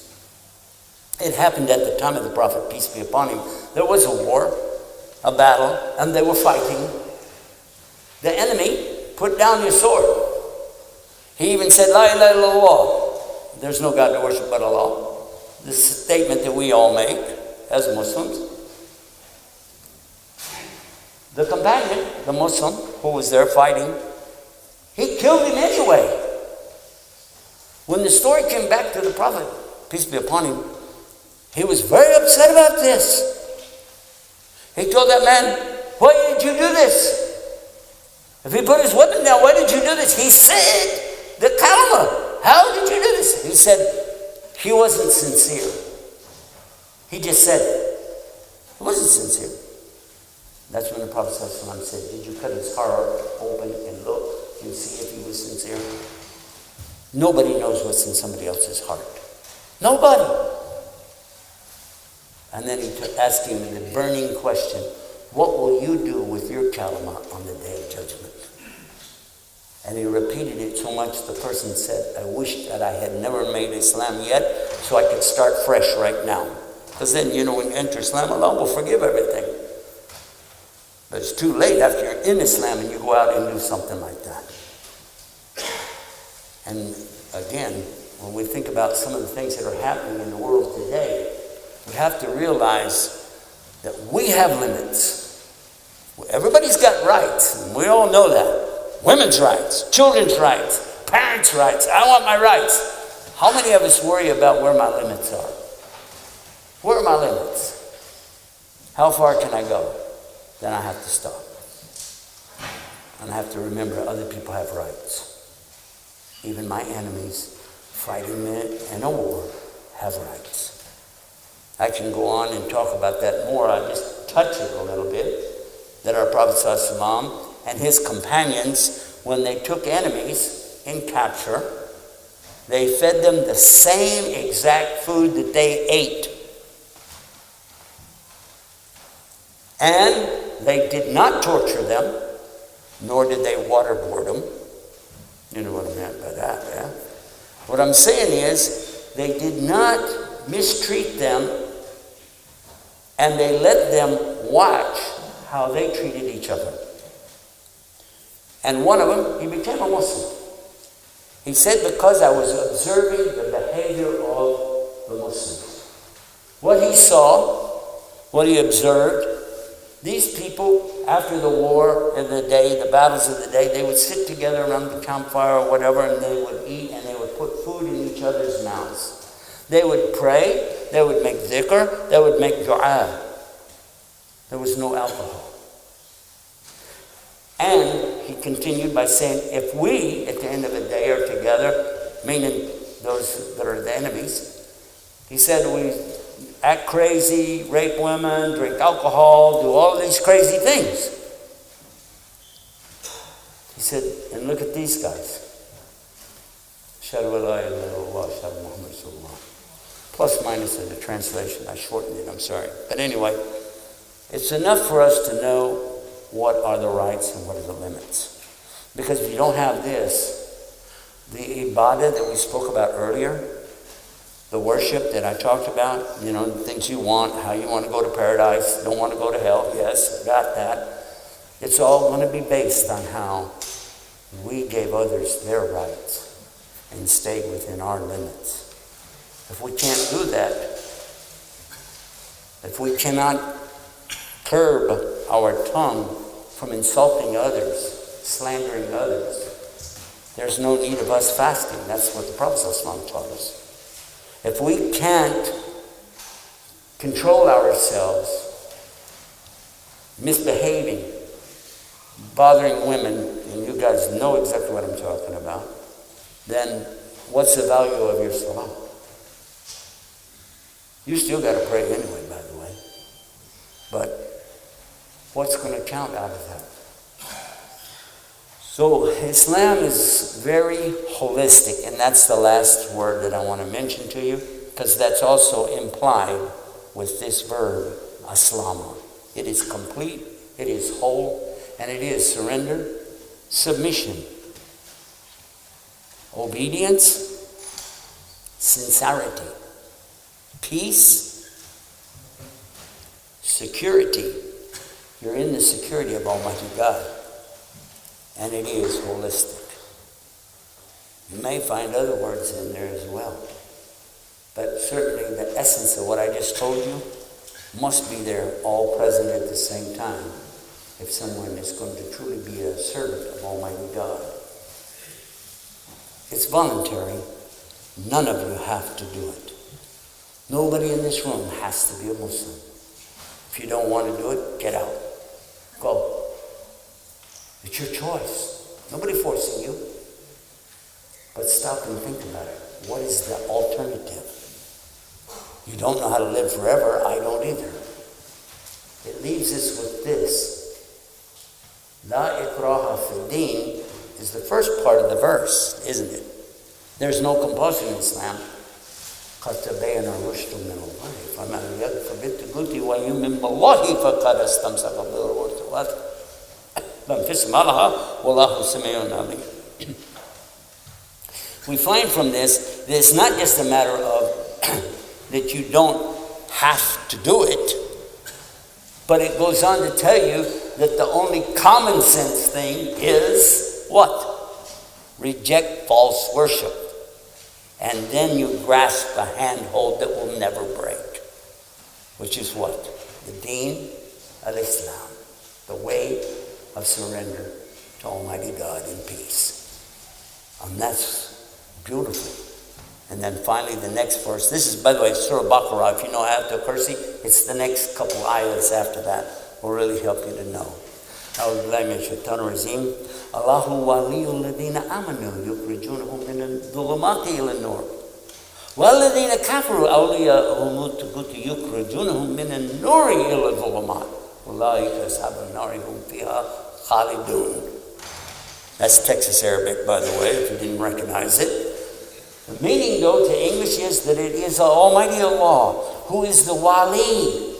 It happened at the time of the Prophet, peace be upon him. There was a war, a battle, and they were fighting. The enemy put down his sword. He even said, La ilaha illallah. There's no God to worship but Allah. This is a statement that we all make as Muslims. The companion, the Muslim who was there fighting, he killed him anyway. When the story came back to the Prophet, peace be upon him, he was very upset about this. He told that man, why did you do this? If he put his weapon down, why did you do this? He said, the kalima, how did you do this? He said, he wasn't sincere. He just said it. He wasn't sincere. That's when the Prophet ﷺ said, did you cut his heart open and look and see if he was sincere? Nobody knows what's in somebody else's heart. Nobody. And then he asked him the burning question, what will you do with your kalima on the day of judgment? And he repeated it so much the person said, I wish that I had never made Islam yet so I could start fresh right now. Because then, when you enter Islam, Allah will forgive everything. But it's too late after you're in Islam and you go out and do something like that. And again, when we think about some of the things that are happening in the world today, we have to realize that we have limits. Everybody's got rights, and we all know that. Women's rights, children's rights, parents' rights. I want my rights. How many of us worry about where my limits are? Where are my limits? How far can I go? Then I have to stop. And I have to remember other people have rights. Even my enemies fighting in a war have rights. I can go on and talk about that more. I just touch it a little bit. That our Prophet ﷺ and his companions, when they took enemies in capture, they fed them the same exact food that they ate. And they did not torture them, nor did they waterboard them. You know what I meant by that, yeah? What I'm saying is, they did not mistreat them, and they let them watch how they treated each other. And one of them, he became a Muslim. He said, because I was observing the behavior of the Muslims. What he saw, what he observed, these people, after the war in the day, the battles of the day, they would sit together around the campfire or whatever, and they would eat, and they would put food in each other's mouths. They would pray, they would make dhikr, they would make dua. There was no alcohol. And he continued by saying, if we, at the end of the day, are together, meaning those that are the enemies, he said, we act crazy, rape women, drink alcohol, do all these crazy things. He said, and look at these guys. Shahadu la ilaha illallah, shahadu muhammed sallallahu. Plus minus in the translation. I shortened it, I'm sorry. But anyway, it's enough for us to know what are the rights and what are the limits. Because if you don't have this, the ibadah that we spoke about earlier, the worship that I talked about, the things you want, how you want to go to paradise, don't want to go to hell, yes, got that. It's all going to be based on how we gave others their rights and stayed within our limits. If we can't do that, if we cannot curb our tongue from insulting others, slandering others, there's no need of us fasting. That's what the Prophet ﷺ taught us. If we can't control ourselves, misbehaving, bothering women, and you guys know exactly what I'm talking about, then what's the value of your salah? You still got to pray anyway, by the way. But what's going to count out of that? So Islam is very holistic, and that's the last word that I want to mention to you, because that's also implied with this verb, aslama. It is complete, it is whole, and it is surrender, submission, obedience, sincerity, peace, security. You're in the security of Almighty God. And it is holistic. You may find other words in there as well. But certainly the essence of what I just told you must be there, all present at the same time, if someone is going to truly be a servant of Almighty God. It's voluntary. None of you have to do it. Nobody in this room has to be a Muslim. If you don't want to do it, get out. Go. It's your choice. Nobody forcing you. But stop and think about it. What is the alternative? You don't know how to live forever. I don't either. It leaves us with this. La ikraha fi din is the first part of the verse, isn't it? There's no compulsion in Islam. قَدْ تَبَيَّنَ الرُّشْدُ مِنَ الْغَيِّ فَمَنْ يَكْفُرْ بِالطَّاغُوتِ وَيُؤْمِنْ بِاللَّهِ فَقَدِ اسْتَمْسَكَ بِالْعُرْوَةِ الْوُثْقَى لا انفصام لها وَاللَّهُ سَمِيعٌ عَلِيمٌ. We find from this that it's not just a matter of that you don't have to do it, but it goes on to tell you that the only common sense thing is what? Reject false worship. And then you grasp a handhold that will never break. Which is what? The deen al-Islam. The way of surrender to Almighty God in peace. And that's beautiful. And then finally the next verse. This is, by the way, Surah Baqarah. If you know Ayat al-Kursi, it's the next couple ayahs after that. Will really help you to know. أعوذ بالله من الشيطان الرجيم الله ولي الذين آمنوا يخرجونهم من الظلمات إلى النور والذين كفروا أولياءهم الطاغوت يخرجونهم من النور إلى الظلمات أولئك أصحاب النار هم فيها خالدون. That's Texas Arabic, by the way, if you didn't recognize it. The meaning, though, to English is that it is Almighty Allah who is the wali.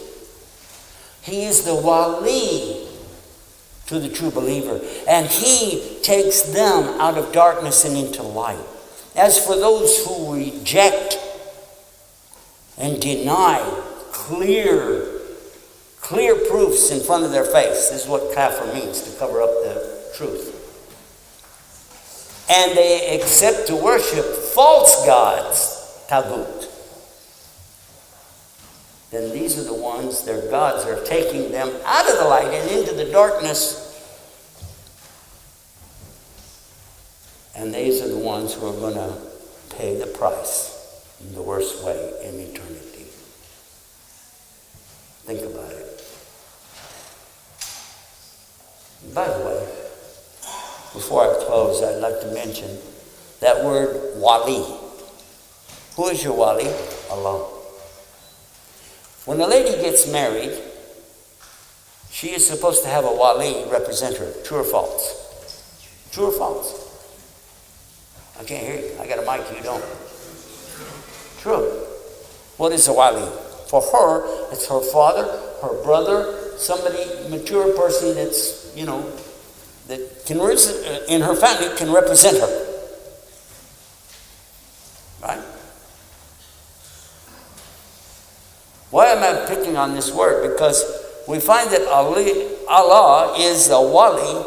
He is the wali to the true believer. And he takes them out of darkness and into light. As for those who reject and deny clear proofs in front of their face, this is what kafir means, to cover up the truth. And they accept to worship false gods, tagut. Then these are the ones, their gods are taking them out of the light and into the darkness. And these are the ones who are going to pay the price in the worst way in eternity. Think about it. By the way, before I close, I'd like to mention that word wali. Who is your wali? Allah. When a lady gets married, she is supposed to have a wali represent her. True or false? True or false? I can't hear you. I got a mic, you don't. True. What is a wali? For her, it's her father, her brother, somebody, mature person that's, that can, in her family, can represent her. Right? Why am I picking on this word? Because we find that Allah is a wali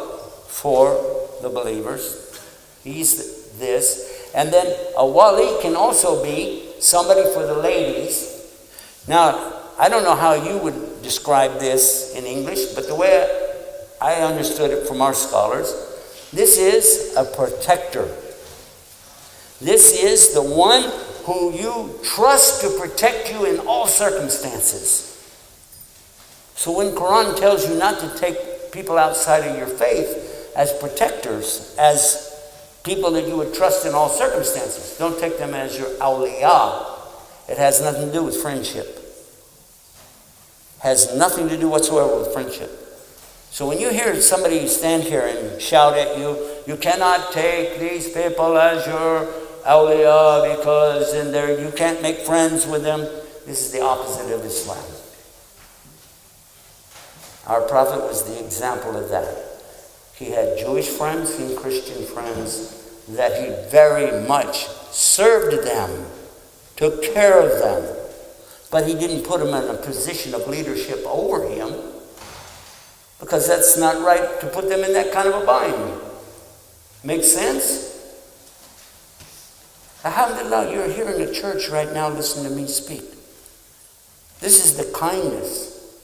for the believers. He's this. And then a wali can also be somebody for the ladies. Now, I don't know how you would describe this in English, but the way I understood it from our scholars, this is a protector. This is the one who you trust to protect you in all circumstances. So when Quran tells you not to take people outside of your faith as protectors, as people that you would trust in all circumstances, don't take them as your awliya. It has nothing to do with friendship. Has nothing to do whatsoever with friendship. So when you hear somebody stand here and shout at you, you cannot take these people as your awliya because you can't make friends with them. This is the opposite of Islam. Our Prophet was the example of that. He had Jewish friends and Christian friends that he very much served them, took care of them, but he didn't put them in a position of leadership over him, because that's not right to put them in that kind of a bind. Make sense? Alhamdulillah, you're here in the church right now listening to me speak. This is the kindness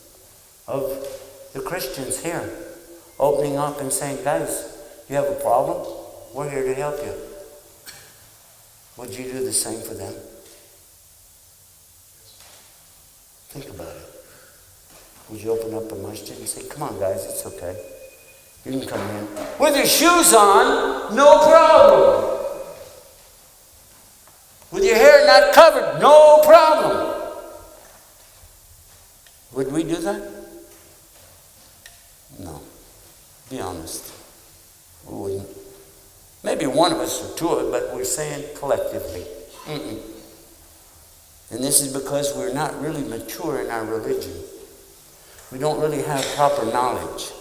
of the Christians here, opening up and saying, guys, you have a problem? We're here to help you. Would you do the same for them? Think about it. Would you open up a masjid and say, come on guys, it's okay. You can come in. With your shoes on, no problem. With your hair not covered, no problem. Would we do that? No. Be honest. We wouldn't. Maybe one of us or two of it, but we're saying collectively. And this is because we're not really mature in our religion. We don't really have proper knowledge.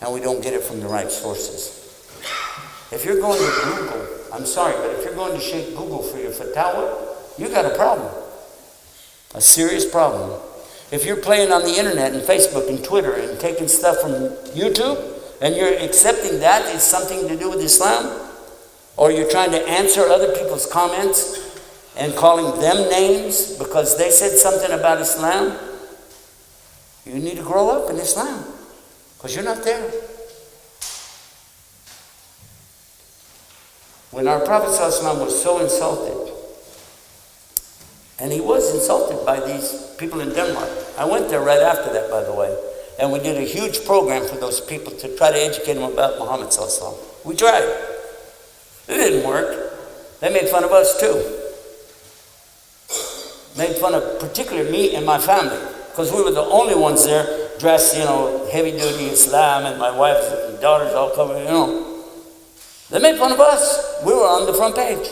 And we don't get it from the right sources. If you're going to Google, I'm sorry, but if you're going to Sheikh Google for your fatwa, you got a problem. A serious problem. If you're playing on the internet and Facebook and Twitter and taking stuff from YouTube, and you're accepting that is something to do with Islam, or you're trying to answer other people's comments and calling them names because they said something about Islam, you need to grow up in Islam, because you're not there. When our Prophet ﷺ was so insulted, and he was insulted by these people in Denmark. I went there right after that, by the way, and we did a huge program for those people to try to educate them about Muhammad ﷺ. We tried. It didn't work. They made fun of us too. Made fun of particularly me and my family, because we were the only ones there dressed, heavy-duty Islam, and my wife and daughters all covered, They made fun of us. We were on the front page.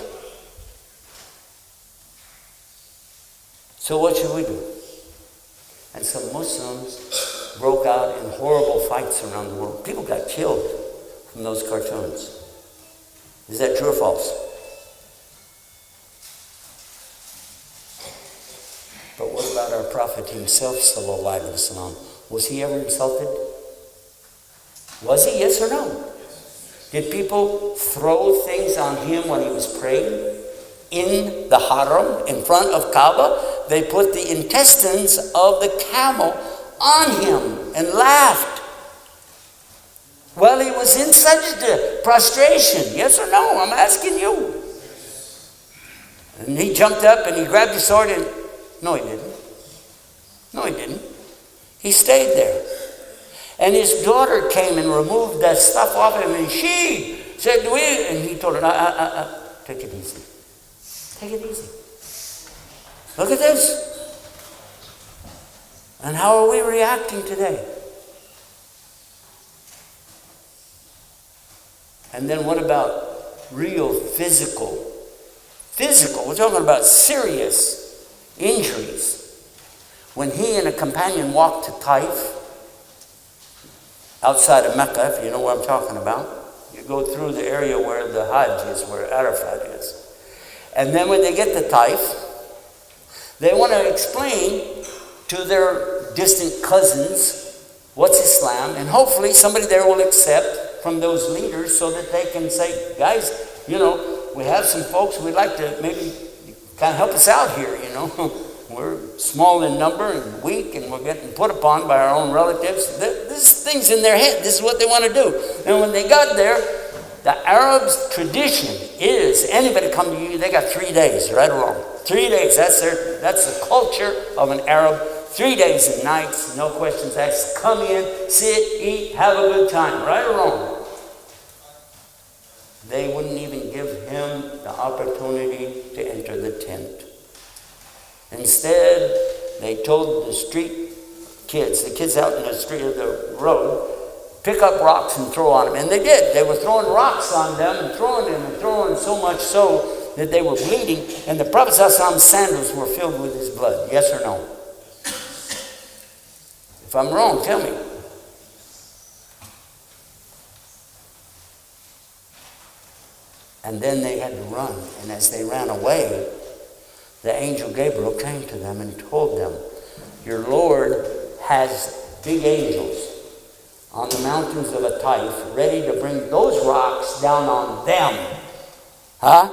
So what should we do? And some Muslims broke out in horrible fights around the world. People got killed from those cartoons. Is that true or false? But what about our Prophet himself, sallallahu alaihi wasallam? Was he ever insulted? Was he? Yes or no? Did people throw things on him when he was praying? In the haram, in front of Kaaba, they put the intestines of the camel on him and laughed. Well, he was in sajda, prostration. Yes or no? I'm asking you. And he jumped up and he grabbed his sword and... No, he didn't. No, he didn't. He stayed there. And his daughter came and removed that stuff off him, and she said, and he told her, take it easy. Take it easy. Look at this. And how are we reacting today? And then what about real physical? Physical, we're talking about serious injuries. When he and a companion walked to Taif, outside of Mecca, if you know what I'm talking about, you go through the area where the Hajj is, where Arafat is. And then when they get to Taif, they want to explain to their distant cousins what's Islam, and hopefully somebody there will accept from those leaders so that they can say, guys, we have some folks we'd like to maybe kind of help us out here, We're small in number and weak, and we're getting put upon by our own relatives. This thing's in their head. This is what they want to do. And when they got there, The Arabs' tradition is anybody come to you, they got 3 days, right or wrong. 3 days, that's the culture of an Arab. 3 days and nights, no questions asked. Come in, sit, eat, have a good time, right or wrong. They wouldn't even give him the opportunity to enter the tent. Instead, they told the street kids, the kids out in the street of the road, pick up rocks and throw on them. And they did. They were throwing rocks on them and throwing them and throwing so much so that they were bleeding. And the Prophet's sandals were filled with his blood. Yes or no? If I'm wrong, tell me. And then they had to run. And as they ran away, the angel Gabriel came to them and told them, your Lord has big angels on the mountains of Taif, ready to bring those rocks down on them. Huh?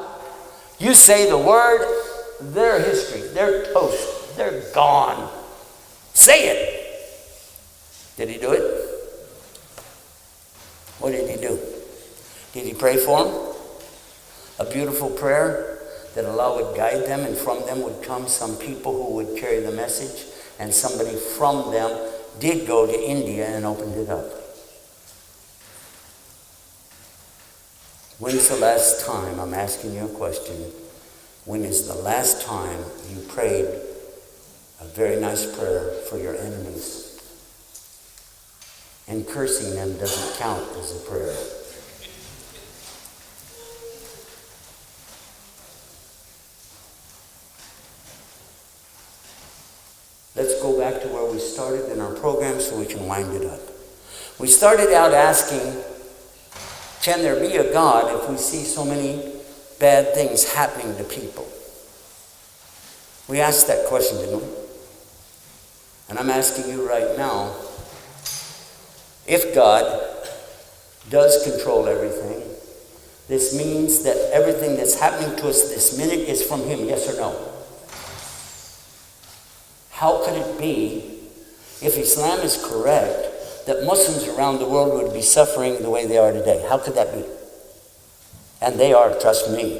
You say the word, they're history. They're toast. They're gone. Say it. Did he do it? What did he do? Did he pray for them? A beautiful prayer that Allah would guide them, and from them would come some people who would carry the message, and somebody from them did go to India and opened it up. When's the last time, I'm asking you a question, when is the last time you prayed a very nice prayer for your enemies? And cursing them doesn't count as a prayer. Let's go back to where we started in our program so we can wind it up. We started out asking, can there be a God if we see so many bad things happening to people? We asked that question, didn't we? And I'm asking you right now, if God does control everything, this means that everything that's happening to us this minute is from Him, yes or no? How could it be, if Islam is correct, that Muslims around the world would be suffering the way they are today? How could that be? And they are, trust me.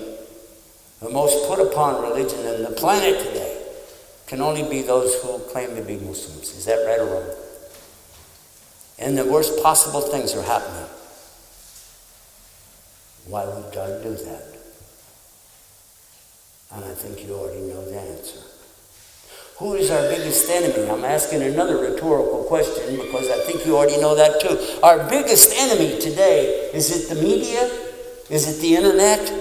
The most put upon religion on the planet today can only be those who claim to be Muslims. Is that right or wrong? And the worst possible things are happening. Why would God do that? And I think you already know the answer. Who is our biggest enemy? I'm asking another rhetorical question because I think you already know that too. Our biggest enemy today, is it the media? Is it the internet?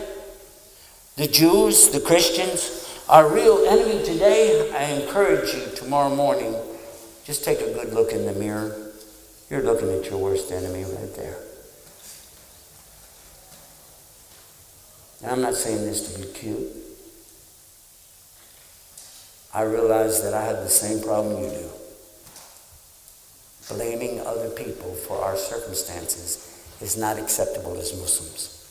The Jews? The Christians? Our real enemy today, I encourage you tomorrow morning, just take a good look in the mirror. You're looking at your worst enemy right there. And I'm not saying this to be cute. I realize that I have the same problem you do. Blaming other people for our circumstances is not acceptable as Muslims.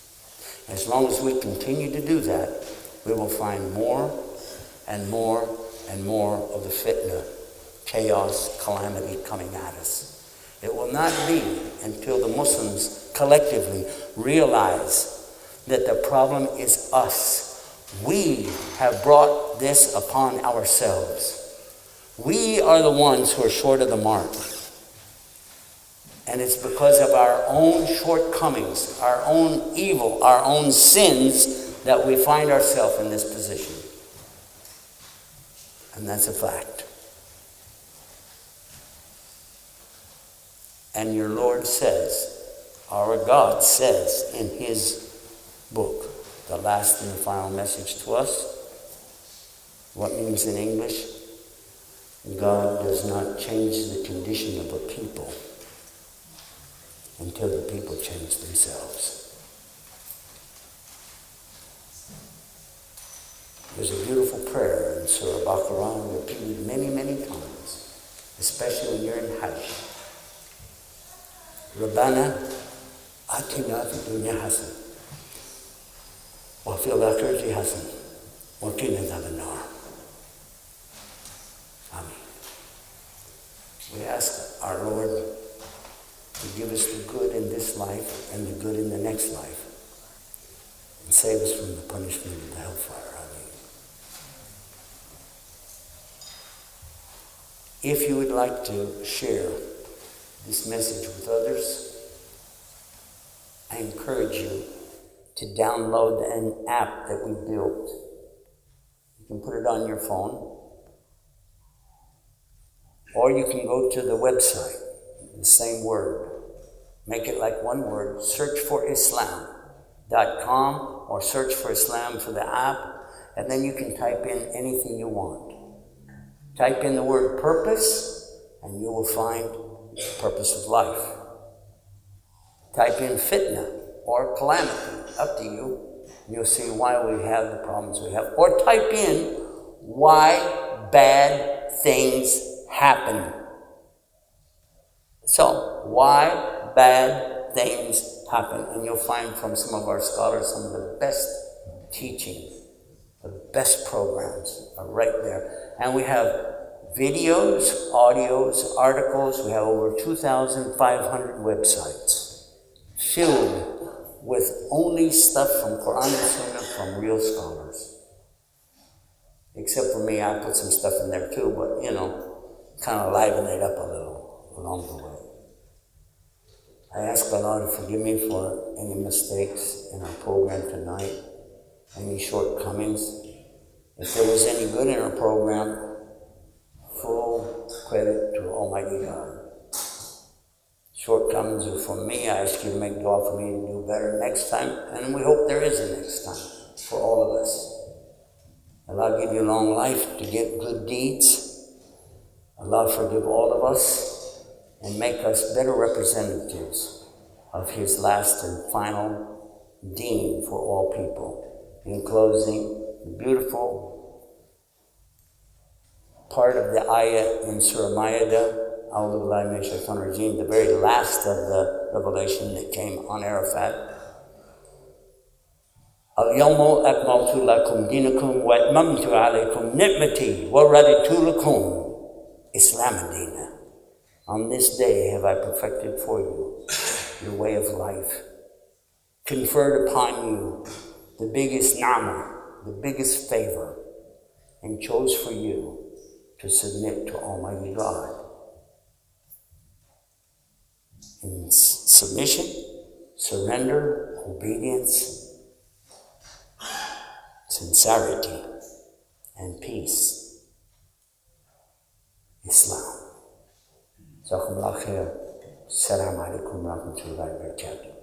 As long as we continue to do that, we will find more and more and more of the fitna, chaos, calamity coming at us. It will not be until the Muslims collectively realize that the problem is us. We have brought this upon ourselves. We are the ones who are short of the mark. And it's because of our own shortcomings, our own evil, our own sins that we find ourselves in this position. And that's a fact. And your Lord says, our God says in His book, the last and the final message to us, what means in English? God does not change the condition of a people until the people change themselves. There's a beautiful prayer in Surah Baqarah, repeated many, many times, especially when you're in Hajj. Rabbana atina fid dunya hasanah wa fil akhirati hasanah wa qina adhaban nar. Amen. We ask our Lord to give us the good in this life and the good in the next life, and save us from the punishment of the hellfire. Amen. If you would like to share this message with others, I encourage you to download an app that we built. You can put it on your phone, or you can go to the website, the same word. Make it like one word, search for Islam.com or search for Islam for the app, and then you can type in anything you want. Type in the word purpose, and you will find the purpose of life. Type in fitna or calamity, up to you. You'll see why we have the problems we have. Or type in why bad things happen. So, why bad things happen. And you'll find from some of our scholars some of the best teaching, the best programs are right there. And we have videos, audios, articles. We have over 2,500 websites filled with only stuff from Quran and Sunnah from real scholars. Except for me, I put some stuff in there too, but kind of liven it up a little along the way. I ask Allah to forgive me for any mistakes in our program tonight, any shortcomings. If there was any good in our program, full credit to Almighty God. Shortcomings are from me. I ask you to make dua for me to do better next time, and we hope there is a next time for all of us. Allah give you long life to get good deeds. Allah forgive all of us and make us better representatives of His last and final deen for all people. In closing, the beautiful part of the ayah in Surah Ma'idah, the very last of the revelation that came on Arafat. Al-yawma akmaltu lakum dinakum wa atmamtu alaykum ni'mati wa raditu lakum Islam dina. On this day have I perfected for you your way of life, conferred upon you the biggest ni'mah, the biggest favor, and chose for you to submit to Almighty God. In submission, surrender, obedience, sincerity, and peace. Islam. Jazakumullah khair. Assalamu alaikum wa rahmatullahi wa barakatuh.